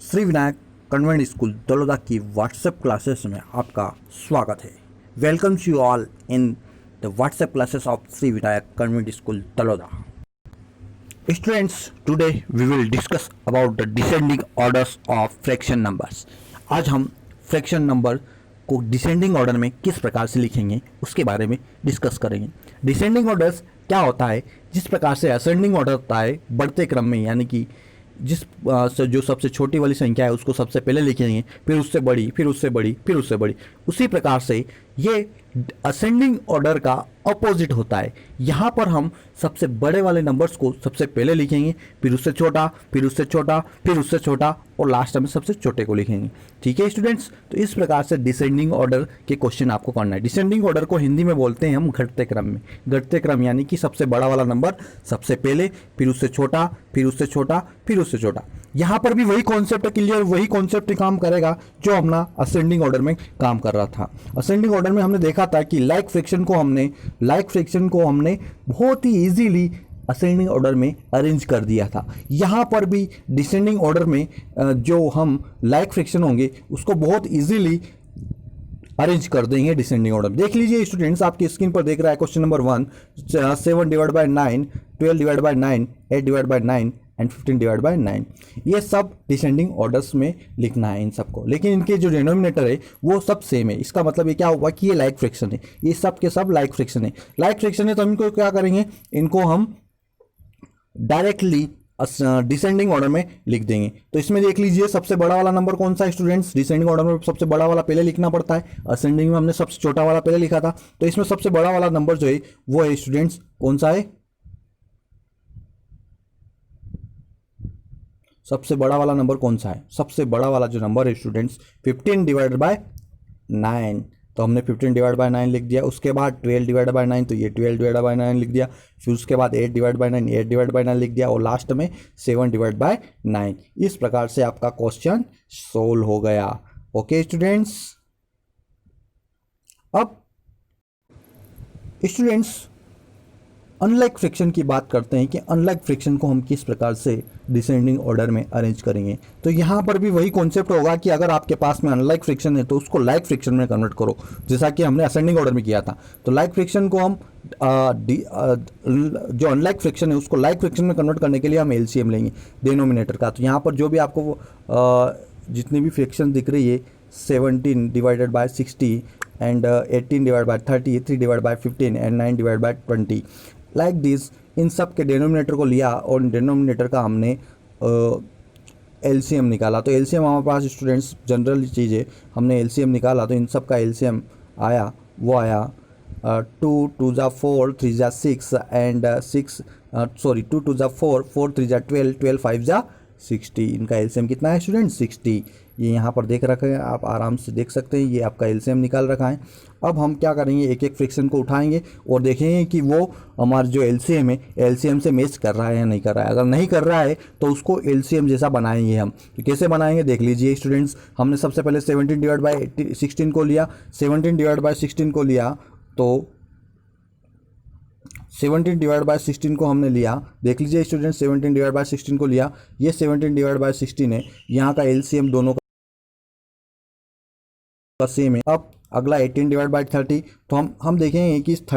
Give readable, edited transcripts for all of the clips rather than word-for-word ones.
Shri Vinayak convent school Taloda की WhatsApp classes में आपका स्वागत है। Welcomes you all in the WhatsApp classes of Shri Vinayak convent school Taloda. Students, today we will discuss about the descending orders of fraction numbers. आज हम fraction number को descending order में किस प्रकार से लिखेंगे उसके बारे में डिस्कस करेंगे। डिसेंडिंग ऑर्डर्स क्या होता है? जिस प्रकार से असेंडिंग ऑर्डर होता है बढ़ते क्रम में, यानी कि जो सबसे छोटी वाली संख्या है उसको सबसे पहले लिखेंगे, फिर उससे बड़ी, फिर उससे बड़ी, फिर उससे बड़ी। उसी प्रकार से ये असेंडिंग ऑर्डर का अपोजिट होता है। यहाँ पर हम सबसे बड़े वाले नंबर्स को सबसे पहले लिखेंगे, फिर उससे छोटा, फिर उससे छोटा, फिर उससे छोटा और लास्ट में सबसे छोटे को लिखेंगे। ठीक है स्टूडेंट्स, तो इस प्रकार से डिसेंडिंग ऑर्डर के क्वेश्चन आपको करना है। डिसेंडिंग ऑर्डर को हिंदी में बोलते हैं हम घटते क्रम में। घटते क्रम यानी कि सबसे बड़ा वाला नंबर सबसे पहले, फिर उससे छोटा, फिर उससे छोटा, फिर उससे छोटा। यहाँ पर भी वही कॉन्सेप्ट क्लियर, वही कॉन्सेप्ट काम करेगा जो हमने असेंडिंग ऑर्डर में काम कर रहा था। असेंडिंग ऑर्डर में हमने देखा था कि लाइक फ्रैक्शन को हमने बहुत ही इजीली असेंडिंग ऑर्डर में अरेंज कर दिया था। यहाँ पर भी डिसेंडिंग ऑर्डर में जो हम लाइक फ्रैक्शन होंगे उसको बहुत इजीली अरेंज कर देंगे डिसेंडिंग ऑर्डर। देख लीजिए स्टूडेंट्स, आपकी स्क्रीन पर देख रहा है question number 1, 7 divide by 9, 12 divide by 9, 8 divide by 9 and 15 divide by 9। ये सब डिसेंडिंग ऑर्डर्स में लिखना है इन सबको, लेकिन इनके जो डिनोमिनेटर है वो सब सेम है। इसका मतलब ये क्या हुआ कि ये लाइक फ्रैक्शन है, ये सब के सब लाइक फ्रैक्शन है। लाइक फ्रैक्शन है तो हम इनको क्या करेंगे, इनको हम डायरेक्टली डिसेंडिंग ऑर्डर में लिख देंगे। तो इसमें देख लीजिए सबसे बड़ा वाला नंबर कौन सा है स्टूडेंट्स? डिसेंडिंग ऑर्डर में सबसे बड़ा वाला पहले लिखना पड़ता है, असेंडिंग में हमने सबसे छोटा वाला पहले लिखा था। तो इसमें सबसे बड़ा वाला नंबर जो है वो है स्टूडेंट्स कौन सा है? सबसे बड़ा वाला नंबर कौन सा है? सबसे बड़ा वाला जो नंबर है स्टूडेंट्स 15 डिवाइड बाय 9। तो हमने 15 डिवाइड बाय 9 लिख दिया। उसके बाद 12 डिवाइड बाय 9, तो ये 12 डिवाइड बाय 9 लिख दिया। फिर उसके बाद 8 डिवाइड बाय 9, 8 डिवाइड बाय 9 लिख दिया। और लास्ट में 7 डिवाइड बाय 9। इस प्रकार से आपका क्वेश्चन सोल्व हो गया। ओके स्टूडेंट्स, अब स्टूडेंट्स अनलाइक फ्रैक्शन की बात करते हैं कि अनलाइक फ्रैक्शन को हम किस प्रकार से डिसेंडिंग ऑर्डर में अरेंज करेंगे। तो यहाँ पर भी वही कॉन्सेप्ट होगा कि अगर आपके पास में अनलाइक फ्रैक्शन है तो उसको लाइक फ्रैक्शन में कन्वर्ट करो, जैसा कि हमने असेंडिंग ऑर्डर में किया था। तो लाइक फ्रैक्शन को हम जो अनलाइक फ्रैक्शन है उसको लाइक फ्रैक्शन में कन्वर्ट करने के लिए हम एलसीएम लेंगे डिनोमिनेटर का। तो यहाँ पर जो भी आपको जितनी भी फ्रैक्शन दिख रही है 17 divided by 60 and 18 divide by 30, 3 divide by 15 and 9 divide by 20, like this, इन सब के डिनोमिनेटर को लिया और डिनोमिनेटर का हमने एलसीएम निकाला। तो एलसीएम हमारे पास स्टूडेंट्स जनरल चीज़ है, हमने एलसीएम निकाला तो इन सब का एलसीएम आया, वो आया 2 2 जा 4, 3 जा 6 एंड 2 2 जा 4, 4 3 जा 12, 12 5 जा 60। इनका एलसीएम कितना है स्टूडेंट? 60। ये यहाँ पर देख रखा है, आप आराम से देख सकते हैं, ये आपका एलसीएम निकाल रखा है। अब हम क्या करेंगे, एक एक फ्रैक्शन को उठाएंगे और देखेंगे कि वो हमारा जो एलसीएम है एलसीएम से मैच कर रहा है या नहीं कर रहा है। अगर नहीं कर रहा है तो उसको एलसीएम जैसा बनाएंगे हम। तो कैसे बनाएंगे देख लीजिए स्टूडेंट्स, हमने सबसे पहले 17 डिवाइड बाय 16 को लिया। 17 डिवाइड बाय 16 को लिया तो 17 डिवाइड बाय 16 को हमने लिया। देख लीजिए स्टूडेंट, 17 डिवाइड बाय 16 को लिया, ये 17 डिवाइड बाय 16 है। यहाँ का एलसीएम दोनों का सेम है। अब अगला 18 डिवाइड बाय 30, तो हम देखेंगे कि इस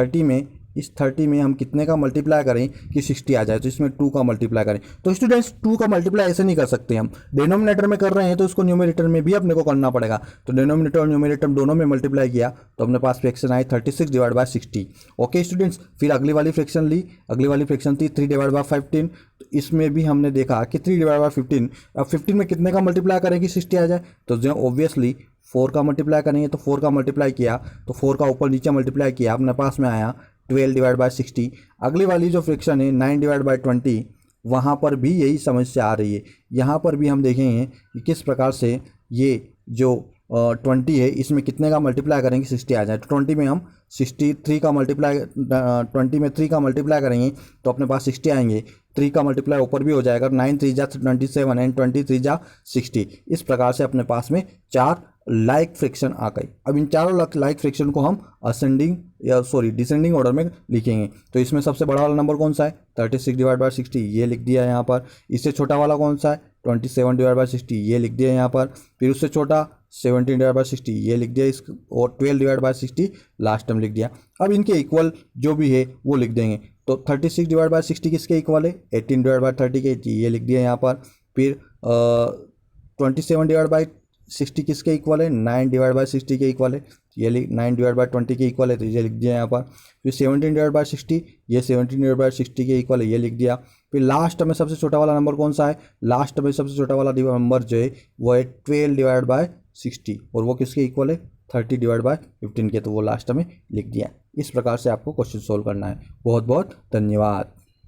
30 में हम कितने का मल्टीप्लाई करें कि 60 आ जाए। तो इसमें 2 का मल्टीप्लाई करें। तो स्टूडेंट्स 2 का मल्टीप्लाई ऐसे नहीं कर सकते, हम डिनोमिनेटर में कर रहे हैं तो उसको न्यूमरेटर में भी अपने को करना पड़ेगा। तो डिनोमिनेटर और न्यूमरेटर दोनों में मल्टीप्लाई किया तो अपने पास फ्रैक्शन आई 36 डिवाइड बाय 60। ओके स्टूडेंट्स, फिर अगली वाली फ्रैक्शन ली, अगली वाली फ्रैक्शन थी 3 डिवाइड बाय 15। तो इसमें भी हमने देखा कि 3 डिवाइड बाय 15, अब 15 में कितने का मल्टीप्लाई करें कि 60 आ जाए। तो जो ऑब्वियसली 4 का मल्टीप्लाई करेंगे, तो 4 का मल्टीप्लाई किया तो 4 का ऊपर नीचे मल्टीप्लाई किया, अपने पास में आया 12 डिवाइड बाय 60। अगली वाली जो फ्रैक्शन है 9 डिवाइड बाय 20, वहाँ पर भी यही समस्या आ रही है। यहाँ पर भी हम देखेंगे कि किस प्रकार से ये जो 20 है इसमें कितने का मल्टीप्लाई करेंगे 60 आ जाए। तो 20 में हम 63 का मल्टीप्लाई 20 में 3 का मल्टीप्लाई करेंगे तो अपने पास 60 आएंगे। 3 का मल्टीप्लाई ऊपर भी हो जाएगा, 9 3 जा 27 एंड 20 3 जा 60। इस प्रकार से अपने पास में 4 लाइक फ्रैक्शन आ गई। अब इन चारों लाइक फ्रैक्शन को हम डिसेंडिंग ऑर्डर में लिखेंगे। तो इसमें सबसे बड़ा वाला नंबर कौन सा है? 36 डिवाइड बाय 60, ये लिख दिया यहाँ पर। इससे छोटा वाला कौन सा है? 27/60 ये लिख दिया यहाँ पर। फिर उससे छोटा 17/60 ये लिख दिया इस, और 12/60 लास्ट टर्म लिख दिया। अब इनके इक्वल जो भी है वो लिख देंगे। तो 36/60 किसके इक्वल है? 18/30 के, ये लिख दिया यहाँ पर। फिर 27/60 किसके इक्वल है? 9/60 के इक्वल है, ये 9/20 के इक्वल है, तो ये लिख दिया यहाँ पर। फिर 17/60 ये 17/60 के इक्वल है, ये लिख दिया। फिर लास्ट में सबसे छोटा वाला नंबर कौन सा है? लास्ट में सबसे छोटा वाला नंबर जो है वो है 12/60, और वो किसके इक्वल है? 30/15 के, तो वो लास्ट में लिख दिया। इस प्रकार से आपको क्वेश्चन सोल्व करना है। बहुत बहुत धन्यवाद।